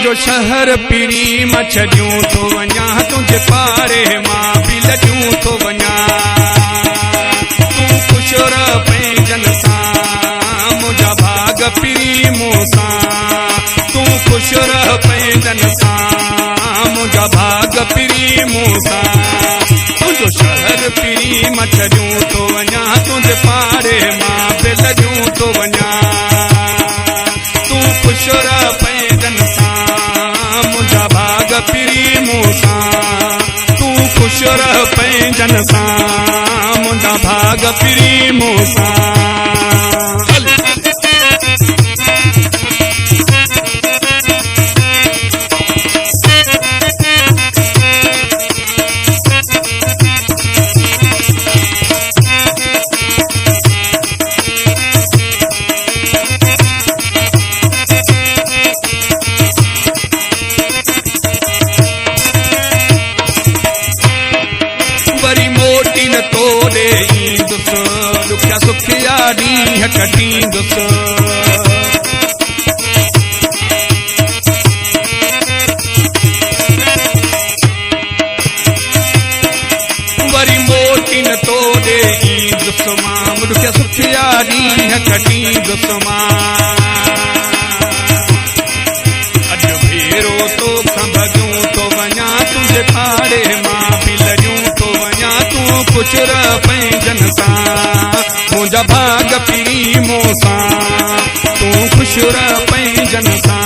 तुंहिंजो शहर पिरी मछरियूं थो वञा तुंहिंजे पारे मां बि लॼूं थो वञा तूं ख़ुशि रह पंहिंजनि सां मुंहिंजा भाग पिरी मूं सां तूं ख़ुशि रह पंहिंजनि सां मुंहिंजा भाग पिरी मूं सां तुंहिंजो शहर पिरी मछरियूं थो वञा तुंहिंजे पारे मां बि लॼूं थो वञा तूं ख़ुशि रह पंहिंजनि सां मुंहिंजा भाग पिरी मूं सां तूं ख़ुशि रह पंहिंजनि सां मुंहिंजा भाग पिरी मूं सां दुखिया सुखिया ॾींहं कटींदुसि वरी मोटी न तोड़े ईंदुसि मां दुखिया सुखिया ॾींहं कटींदुसि मां अॼु भेरो तोखां भॼूं थो वञा तुंहिंजे पाड़े मां बि लॼूं थो वञा तूं ख़ुशि रह पंहिंजनि सां मुंहिंजा भाग पिरी मूं सां तूं ख़ुशि रह पंहिंजनि सां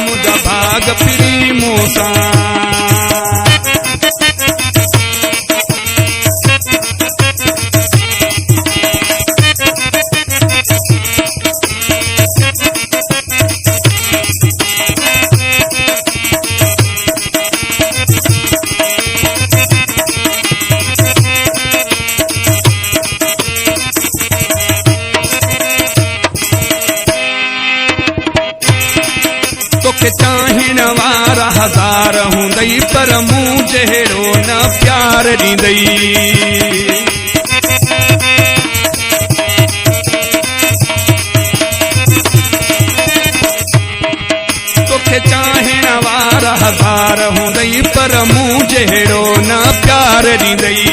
मुंहिंजा भाग पिरी मूं सां तोखे चाहीण वारा हज़ार हूंदई पर मूं जहिड़ो न प्यार ॾींदई तोखे चाहीण वारा हज़ार हूंदई पर मूं जहिड़ो न प्यार ॾींदई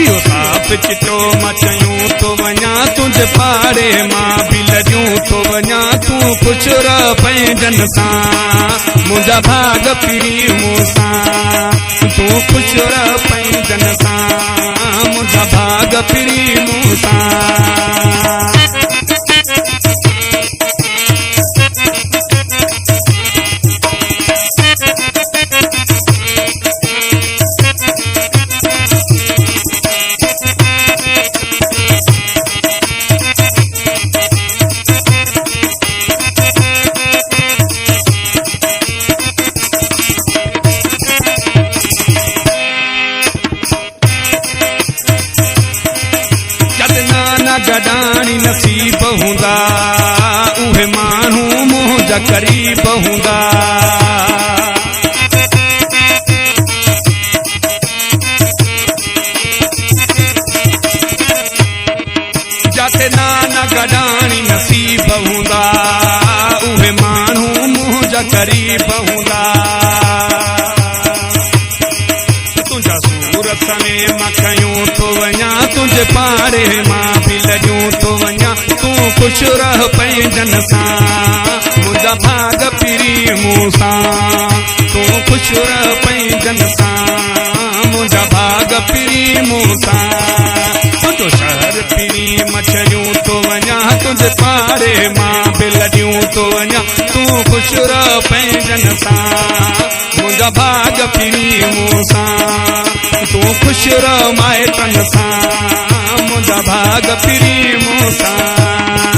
इहो साफ़ चिटो मां चयूं थो वञा तुंहिंजे पाड़े मां बि लॼूं थो वञा तूं ख़ुशि रह पंहिंजनि सां मुंहिंजा भाग पिरी मूं सां तूं ख़ुशि रह पंहिंजनि सां मुंहिंजा भाग पिरी मूं सां गॾाणी नसीब हूंदा उहे माण्हू मुंहिंजा क़रीब हूंदा जिते नाना गॾाणी नसीब हूंदा उहे माण्हू मुंहिंजा क़रीब हूंदा तुंहिंजा सूरत में मां खयूं थो वञा तुंहिंजे पाड़े मां लॼूं थो वञा तूं ख़ुशि रह पंहिंजनि सां मुंहिंजा भाग पिरी मूं सां तूं ख़ुशि रह पंहिंजनि सां मुंहिंजा भाग पिरी मूं सां तुंहिंजो शहर पिरी मछरियूं थो वञा तुंहिंजे पाड़े मां बि लॼूं थो वञा तूं ख़ुशि रह पंहिंजनि सां मुंहिंजा भाग पिरी मूं सां तूं ख़ुशि रह माइटनि सां मुंहिंजा भाग पिरी मूं सां